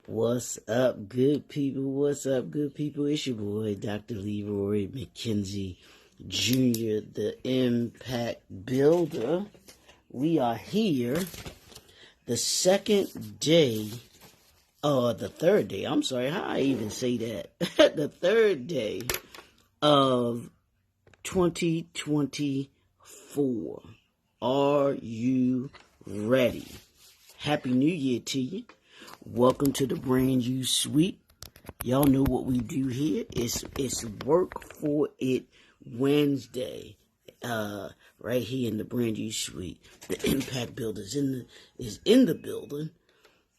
What's up, good people? What's up, good people? It's your boy, Dr. Leroy McKenzie Jr., the Impact Builder. We are here the third day. I'm sorry, how I even say that? The third day of 2024. Are you ready? Happy New Year to you. Welcome to the Brand New Suite. Y'all know what we do here. It's Work For It Wednesday. Right here in the Brand New Suite. The Impact Builder is in the building.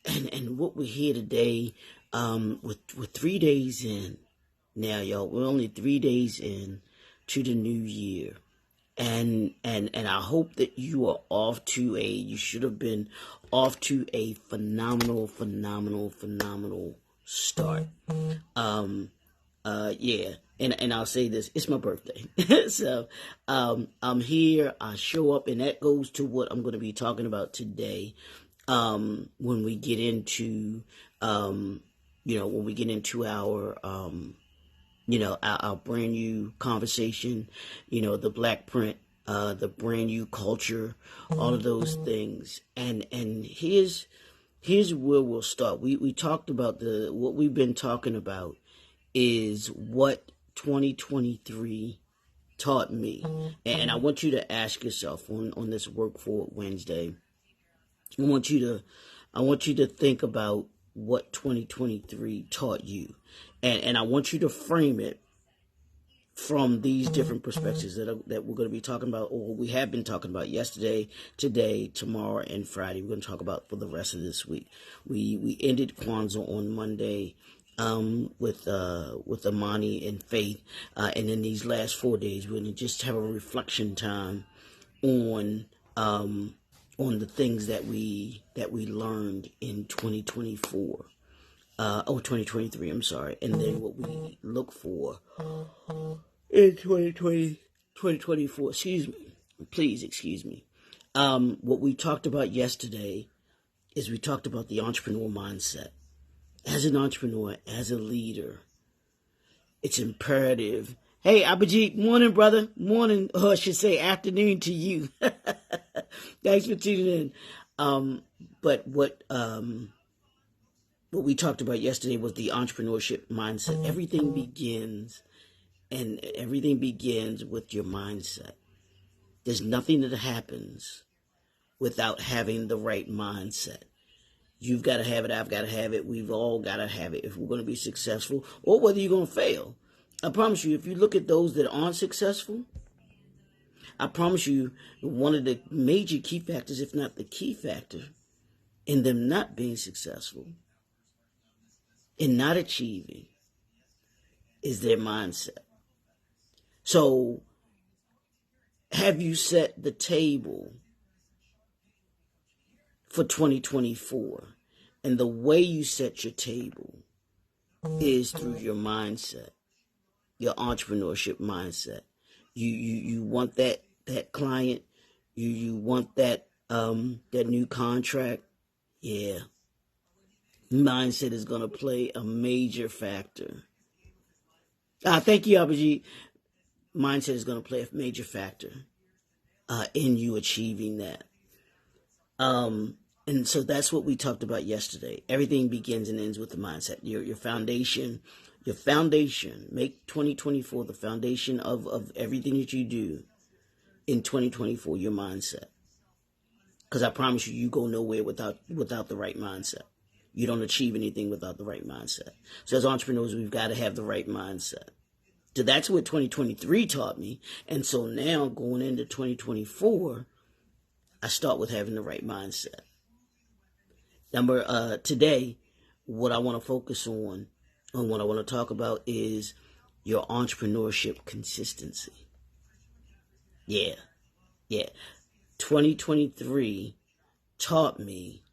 And what we're here today, with 3 days in. Now, y'all, we're only 3 days in to the new year. And I hope that you are you should have been off to a phenomenal start. Yeah. And I'll say this, it's my birthday. So, I'm here, I show up, and that goes to what I'm going to be talking about today. When we get into, our brand new conversation, the black print, the brand new culture, all of those things. And here's where we'll start. We talked about what we've been talking about is what 2023 taught me. And I want you to ask yourself on this Work For It Wednesday, I want you to think about what 2023 taught you. And I want you to frame it from these different perspectives that we're going to be talking about, or we have been talking about yesterday, today, tomorrow, and Friday. We're going to talk about for the rest of this week. We ended Kwanzaa on Monday with Amani and Faith, and in these last 4 days, we're going to just have a reflection time on the things that we learned in 2024. 2023, I'm sorry. And then what we look for in 2024, please excuse me. What we talked about yesterday is we talked about the entrepreneur mindset. As an entrepreneur, as a leader, it's imperative. Hey, Abhijit, morning, brother. Morning, or I should say afternoon to you. Thanks for tuning in. But what we talked about yesterday was the entrepreneurship mindset. Everything begins with your mindset. There's nothing that happens without having the right mindset. You've got to have it. I've got to have it. We've all got to have it if we're going to be successful, or whether you're going to fail. I promise you, if you look at those that aren't successful, I promise you, one of the major key factors, if not the key factor, in them not being successful, in not achieving, is their mindset. So, have you set the table for 2024? And the way you set your table is through your mindset, your entrepreneurship mindset. You want that client, you want that new contract. Yeah. Mindset is going to play a major factor. Thank you, Abhijit. Mindset is going to play a major factor in you achieving that. And so that's what we talked about yesterday. Everything begins and ends with the mindset. Your foundation. Make 2024 the foundation of everything that you do in 2024. Your mindset. Because I promise you go nowhere without the right mindset. You don't achieve anything without the right mindset. So as entrepreneurs, we've got to have the right mindset. So that's what 2023 taught me. And so now going into 2024, I start with having the right mindset. Today, what I want to focus on what I want to talk about is your entrepreneurship consistency. Yeah. 2023 taught me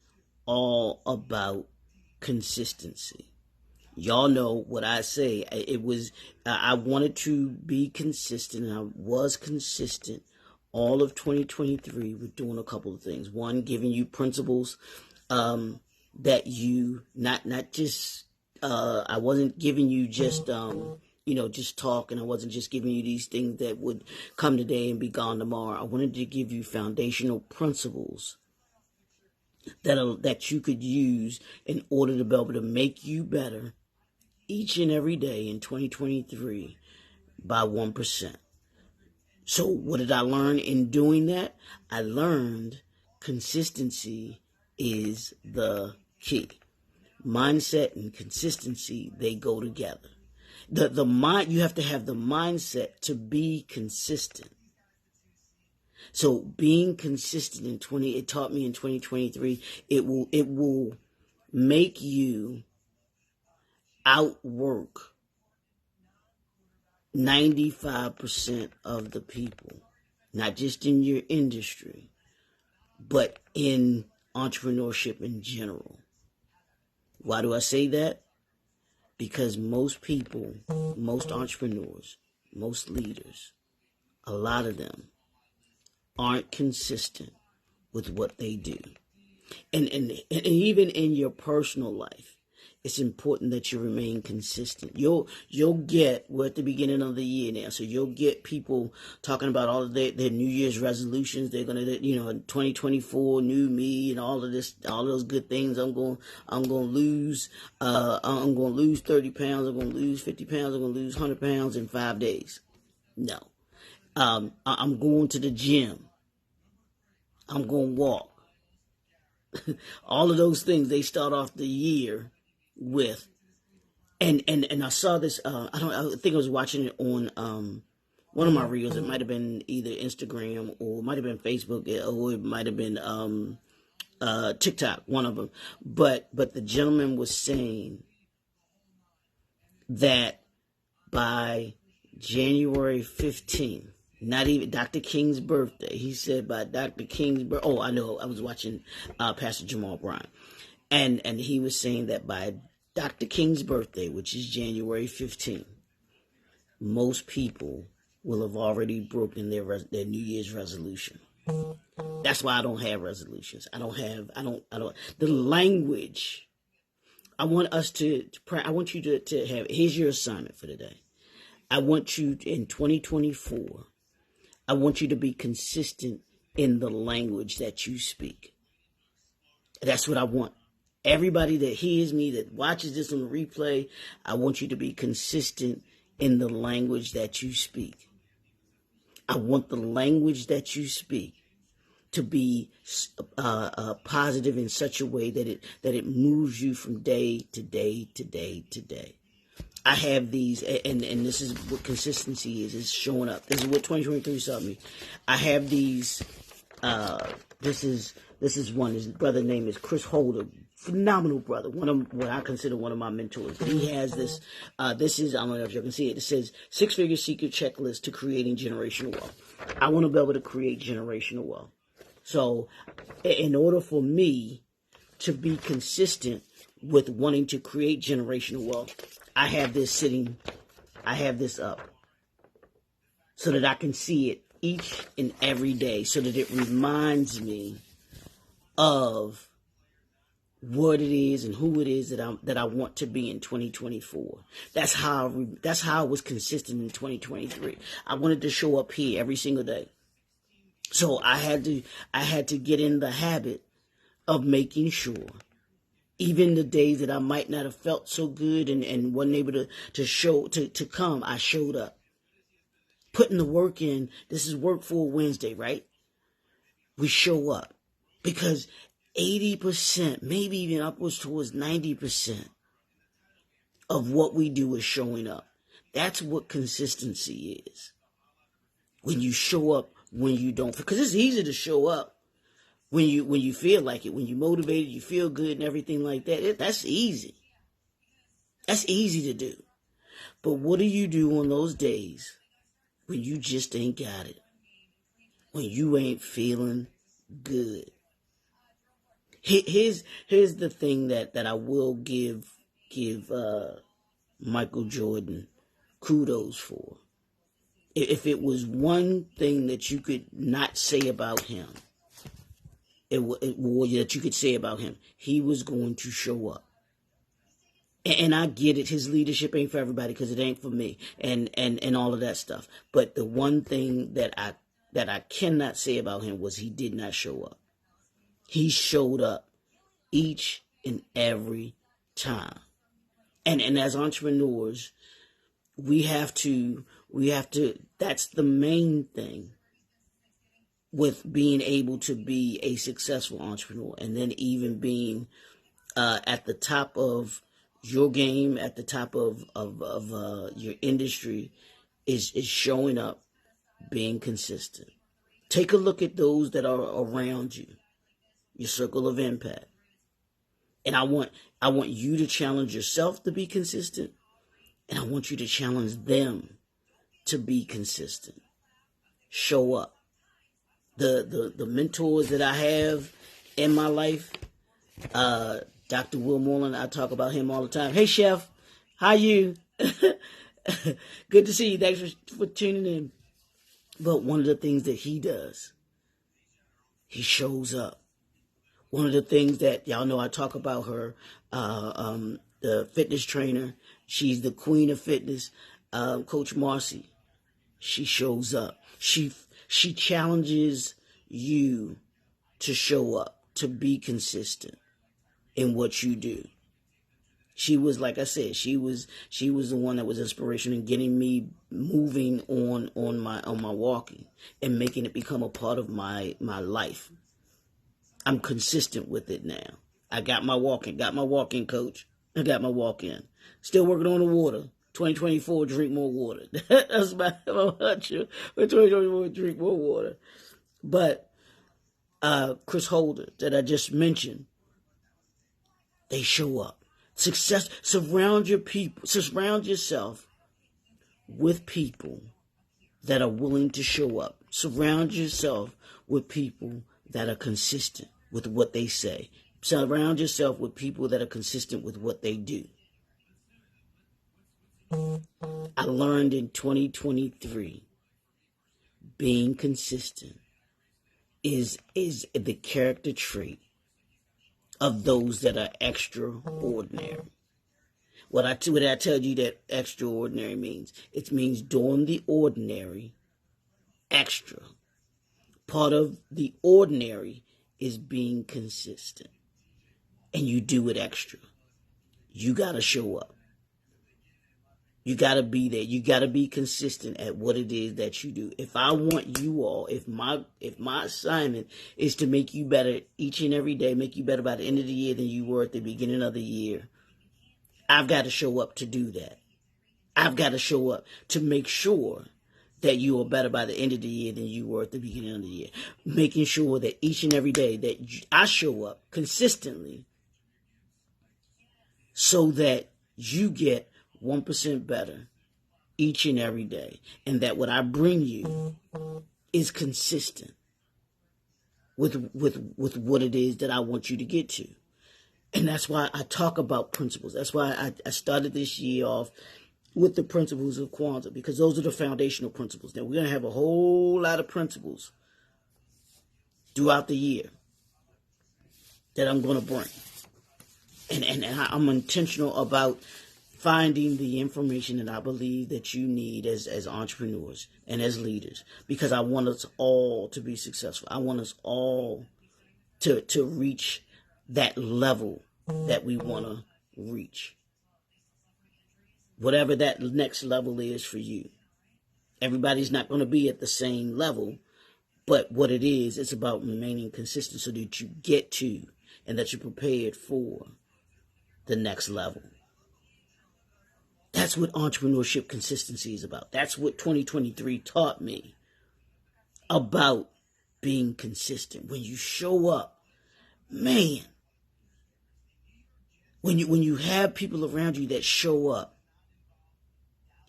all about consistency. Y'all know what I say. I wanted to be consistent, and I was consistent all of 2023 with doing a couple of things. One, giving you principles that you not just I wasn't giving you just just talk, and I wasn't just giving you these things that would come today and be gone tomorrow. I wanted to give you foundational principles that you could use in order to be able to make you better each and every day in 2023 by 1%. So what did I learn in doing that? I learned consistency is the key. Mindset and consistency, they go together. The mind, you have to have the mindset to be consistent. So being consistent it taught me in 2023, it will make you outwork 95% of the people, not just in your industry, but in entrepreneurship in general. Why do I say that? Because most people, most entrepreneurs, most leaders, a lot of them aren't consistent with what they do. And even in your personal life, it's important that you remain consistent. You'll get, we're at the beginning of the year now, so you'll get people talking about all of their New Year's resolutions. They're gonna, 2024, new me, and all of this, all those good things. I'm gonna lose 30 pounds. I'm gonna lose 50 pounds. I'm gonna lose 100 pounds in 5 days. No, I'm going to the gym. I'm gonna walk. All of those things they start off the year with, and I saw this. I think I was watching it on one of my reels. It might have been either Instagram or it might have been Facebook or it might have been TikTok. One of them, but the gentleman was saying that by January 15th. Not even Dr. King's birthday. He said by Dr. King's birthday. Oh, I know. I was watching Pastor Jamal Bryant. And he was saying that by Dr. King's birthday, which is January 15th, most people will have already broken their New Year's resolution. That's why I don't have resolutions. I don't. The language, I want us to I want you to have, here's your assignment for today. I want you in 2024, I want you to be consistent in the language that you speak. That's what I want. Everybody that hears me, that watches this on the replay, I want you to be consistent in the language that you speak. I want the language that you speak to be positive in such a way that it moves you from day to day to day to day. I have these, and this is what consistency is. It's showing up. This is what 2023 taught me. I have these. This is one. His brother name is Chris Holder. Phenomenal brother. One of what I consider one of my mentors. He has this. This is, I don't know if you can see it. It says 6-figure secret checklist to creating generational wealth. I want to be able to create generational wealth. So, in order for me to be consistent with wanting to create generational wealth, I have this up so that I can see it each and every day, so that it reminds me of what it is and who it is that I want to be in 2024. That's how I was consistent in 2023. I wanted to show up here every single day. So I had to get in the habit of making sure, even the days that I might not have felt so good and wasn't able to come, I showed up. Putting the work in. This is Work for Wednesday, right? We show up because 80%, maybe even upwards towards 90% of what we do is showing up. That's what consistency is. When you show up when you don't, because it's easy to show up when you feel like it, when you're motivated, you feel good and everything like that. That's easy. That's easy to do. But what do you do on those days when you just ain't got it? When you ain't feeling good? Here's the thing that I will give Michael Jordan kudos for. If it was one thing that you could not say about him, that you could say about him. He was going to show up. And I get it. His leadership ain't for everybody because it ain't for me and all of that stuff. But the one thing that I cannot say about him was he did not show up. He showed up each and every time. And as entrepreneurs, we have to, that's the main thing with being able to be a successful entrepreneur, and then even being at the top of your game, at the top of your industry, is showing up, being consistent. Take a look at those that are around you, your circle of impact. And I want you to challenge yourself to be consistent, and I want you to challenge them to be consistent. Show up. The mentors that I have in my life, Dr. Will Moreland, I talk about him all the time. Hey, Chef, how you? Good to see you. Thanks for tuning in. But one of the things that he does, he shows up. One of the things that y'all know I talk about her, the fitness trainer. She's the queen of fitness, Coach Marcy. She shows up. She challenges you to show up, to be consistent in what you do. She was, like I said, she was the one that was inspirational in getting me moving on my walking and making it become a part of my life. I'm consistent with it now. I got my walking, coach. I got my walk in. Still working on the water. 2024, drink more water. That's my mantra. For 2024, drink more water. But Chris Holder, that I just mentioned, they show up. Success. Surround yourself with people that are willing to show up. Surround yourself with people that are consistent with what they say. Surround yourself with people that are consistent with what they do. I learned in 2023, being consistent is the character trait of those that are extraordinary. What I tell you that extraordinary means? It means doing the ordinary extra. Part of the ordinary is being consistent. And you do it extra. You got to show up. You got to be there. You got to be consistent at what it is that you do. If I want you all, if my assignment is to make you better each and every day, make you better by the end of the year than you were at the beginning of the year, I've got to show up to do that. I've got to show up to make sure that you are better by the end of the year than you were at the beginning of the year. Making sure that each and every day that I show up consistently so that you get 1% better each and every day. And that what I bring you is consistent with what it is that I want you to get to. And that's why I talk about principles. That's why I started this year off with the principles of Kwanzaa, because those are the foundational principles. Now, we're going to have a whole lot of principles throughout the year that I'm going to bring. And I'm intentional about finding the information that I believe that you need as entrepreneurs and as leaders, because I want us all to be successful. I want us all to reach that level that we want to reach. Whatever that next level is for you. Everybody's not going to be at the same level, but what it is, it's about remaining consistent so that you get to and that you're prepared for the next level. That's what entrepreneurship consistency is about. That's what 2023 taught me about being consistent. When you show up, man, when you have people around you that show up,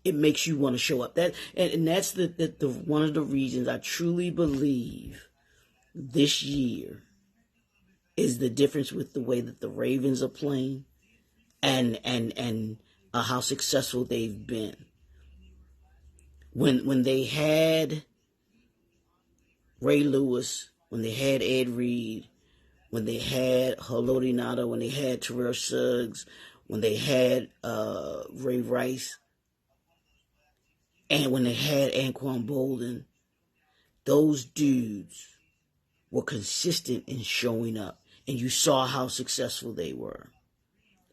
it makes you want to show up. And that's the one of the reasons I truly believe this year is the difference with the way that the Ravens are playing and how successful they've been. When they had Ray Lewis, when they had Ed Reed, when they had Haloti Ngata, when they had Terrell Suggs, when they had Ray Rice, and when they had Anquan Bolden, those dudes were consistent in showing up. And you saw how successful they were.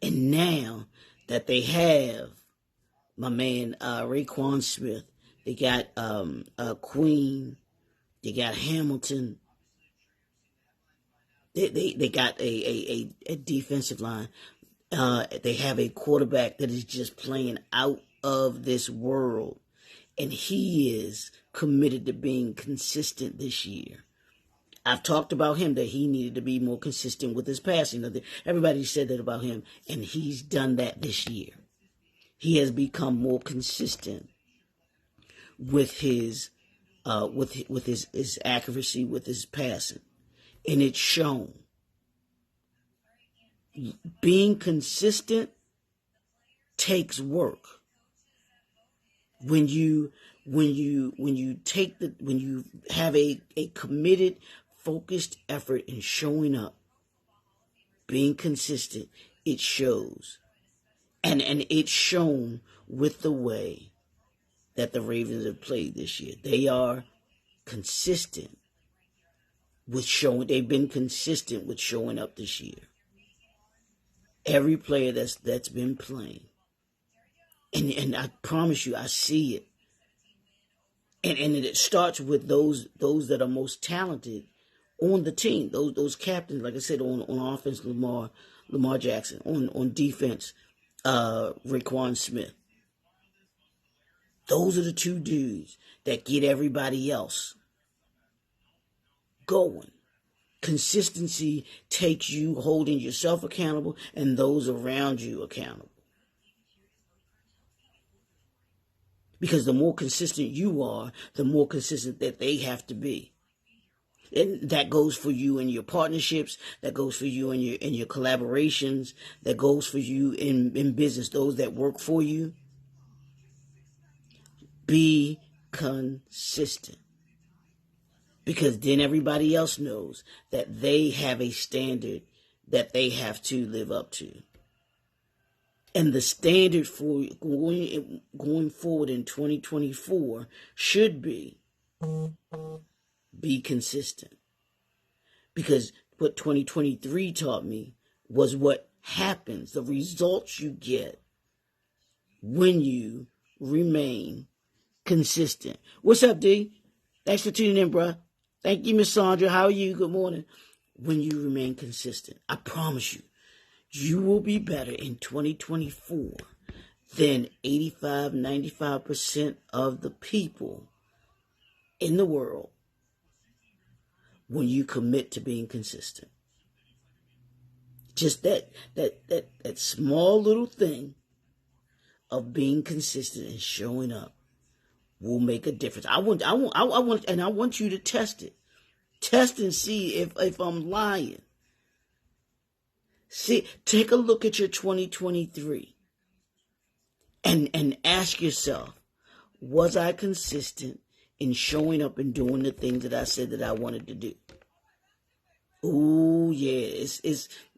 And now that they have my man Raekwon Smith, they got Queen, they got Hamilton, they got a defensive line. They have a quarterback that is just playing out of this world. And he is committed to being consistent this year. I've talked about him, that he needed to be more consistent with his passing. Everybody said that about him, and he's done that this year. He has become more consistent with his his accuracy, with his passing, and it's shown. Being consistent takes work. When you have a committed, focused effort in showing up, being consistent, it shows. And it's shown with the way that the Ravens have played this year. They are consistent with showing. They've been consistent with showing up this year. Every player that's been playing. And I promise you, I see it. And it starts with those that are most talented on the team. Those captains, like I said, on offense, Lamar Jackson. On defense, Raekwon Smith. Those are the two dudes that get everybody else going. Consistency takes you holding yourself accountable and those around you accountable. Because the more consistent you are, the more consistent that they have to be. And that goes for you in your partnerships, that goes for you in your collaborations, that goes for you in business, those that work for you. Be consistent. Because then everybody else knows that they have a standard that they have to live up to. And the standard for going forward in 2024 should be consistent. Because what 2023 taught me was what happens, the results you get when you remain consistent. What's up, D? Thanks for tuning in, bruh. Thank you, Miss Sandra. How are you? Good morning. When you remain consistent, I promise you, you will be better in 2024 than 95% of the people in the world when you commit to being consistent. Just that small little thing of being consistent and showing up will make a difference. I want you to test it. Test and see if I'm lying. See, take a look at your 2023 and ask yourself, was I consistent in showing up and doing the things that I said that I wanted to do? Ooh, yeah,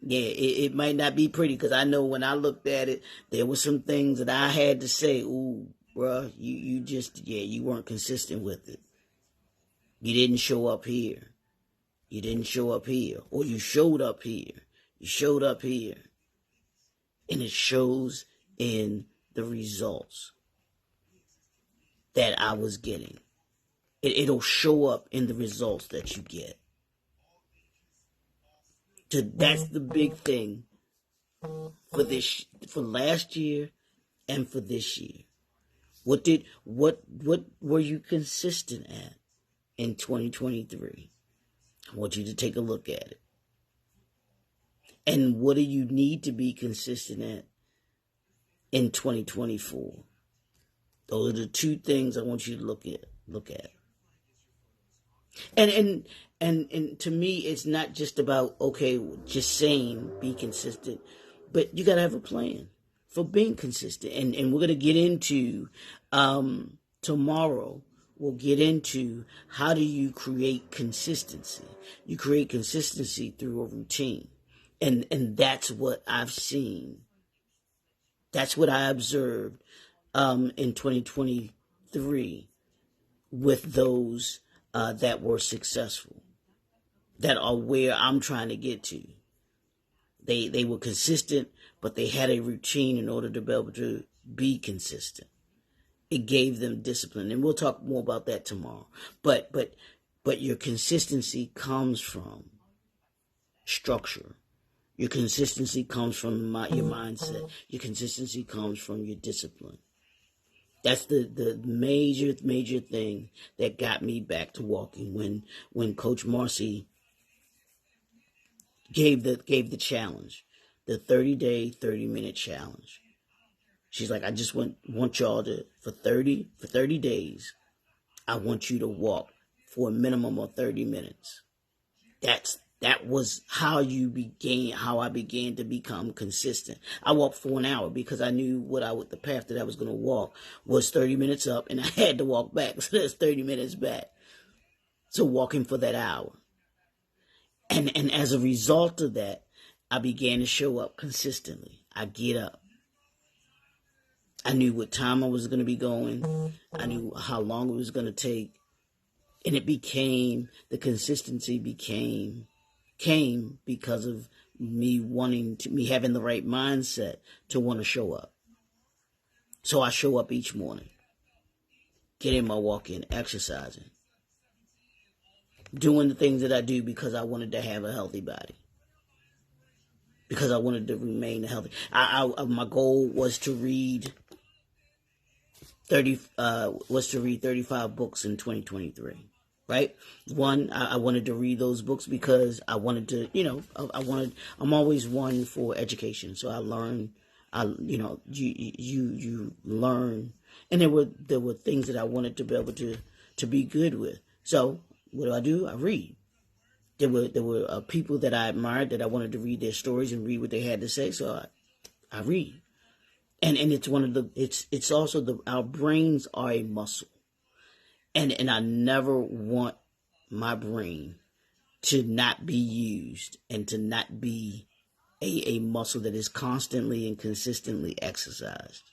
it might not be pretty, because I know when I looked at it, there were some things that I had to say, ooh, bruh, you weren't consistent with it. You didn't show up here. You didn't show up here. Or you showed up here. You showed up here. And it shows in the results that I was getting. It'll show up in the results that you get. So that's the big thing for last year and for this year. What were you consistent at in 2023? I want you to take a look at it. And what do you need to be consistent at in 2024? Those are the two things I want you to look at. And to me, it's not just about, just saying be consistent, but you got to have a plan for being consistent. And we're going to get into tomorrow we'll get into how do you create consistency. You create consistency through a routine. And that's what I've seen. That's what I observed in 2023 with those that were successful, that are where I'm trying to get to. They were consistent, but they had a routine in order to be able to be consistent. It gave them discipline, and we'll talk more about that tomorrow. But your consistency comes from structure. Your consistency comes from your mindset. Your consistency comes from your discipline. That's the major thing that got me back to walking. When Coach Marcy gave the challenge, the 30-day, 30-minute challenge. She's like, I just want y'all to, for 30 days, I want you to walk for a minimum of 30 minutes. That was how I began to become consistent. I walked for an hour because I knew the path that I was going to walk was 30 minutes up, and I had to walk back. So that's 30 minutes back. So walking for that hour. And as a result of that, I began to show up consistently. I get up. I knew what time I was going to be going. I knew how long it was going to take. And the consistency came because of me having the right mindset to want to show up. So I show up each morning, get in my walk-in, exercising, doing the things that I do because I wanted to have a healthy body, because I wanted to remain healthy. My goal was to read 35 books in 2023. Right? One, I wanted to read those books because I wanted to, I'm always one for education. So I learned, you learn, and there were things that I wanted to be able to be good with. So what do? I read. There were people that I admired that I wanted to read their stories and read what they had to say. So I read. And it's also our brains are a muscle. And I never want my brain to not be used and to not be a muscle that is constantly and consistently exercised.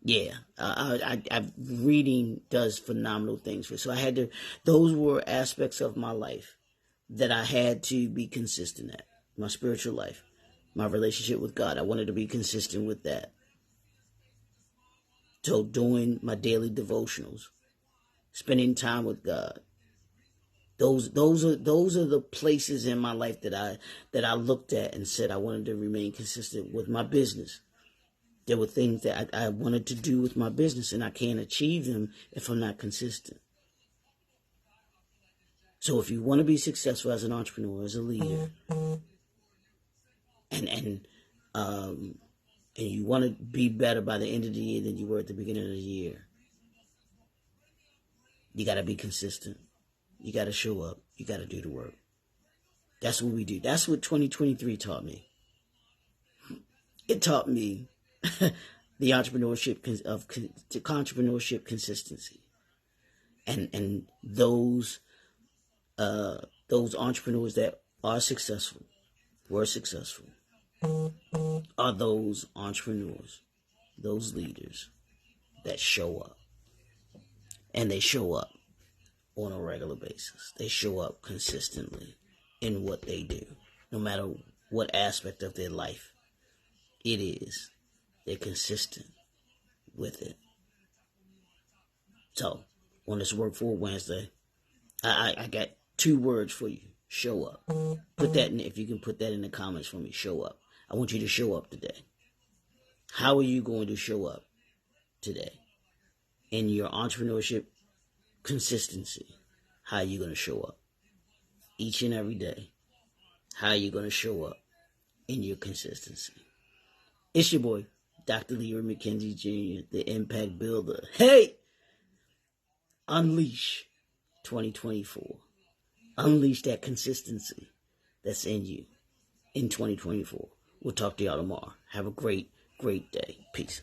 Yeah, reading does phenomenal things for me. So those were aspects of my life that I had to be consistent at. My spiritual life, my relationship with God, I wanted to be consistent with that. So doing my daily devotionals, spending time with God. Those are the places in my life that I looked at and said I wanted to remain consistent with my business. There were things that I wanted to do with my business, and I can't achieve them if I'm not consistent. So if you want to be successful as an entrepreneur, as a leader, and you want to be better by the end of the year than you were at the beginning of the year, you got to be consistent. You got to show up. You got to do the work. That's what we do. That's what 2023 taught me. It taught me the entrepreneurship consistency, and those entrepreneurs that were successful, are those entrepreneurs, those leaders that show up, and they show up on a regular basis. They show up consistently in what they do, no matter what aspect of their life it is. They're consistent with it. So, on this Work For Wednesday, I got 2 words for you. Show up. If you can put that in the comments for me, show up. I want you to show up today. How are you going to show up today in your entrepreneurship consistency? How are you going to show up each and every day? How are you going to show up in your consistency? It's your boy, Dr. Leroy McKenzie Jr., the Impact Builder. Hey! Unleash 2024. Unleash that consistency that's in you in 2024. We'll talk to y'all tomorrow. Have a great, great day. Peace.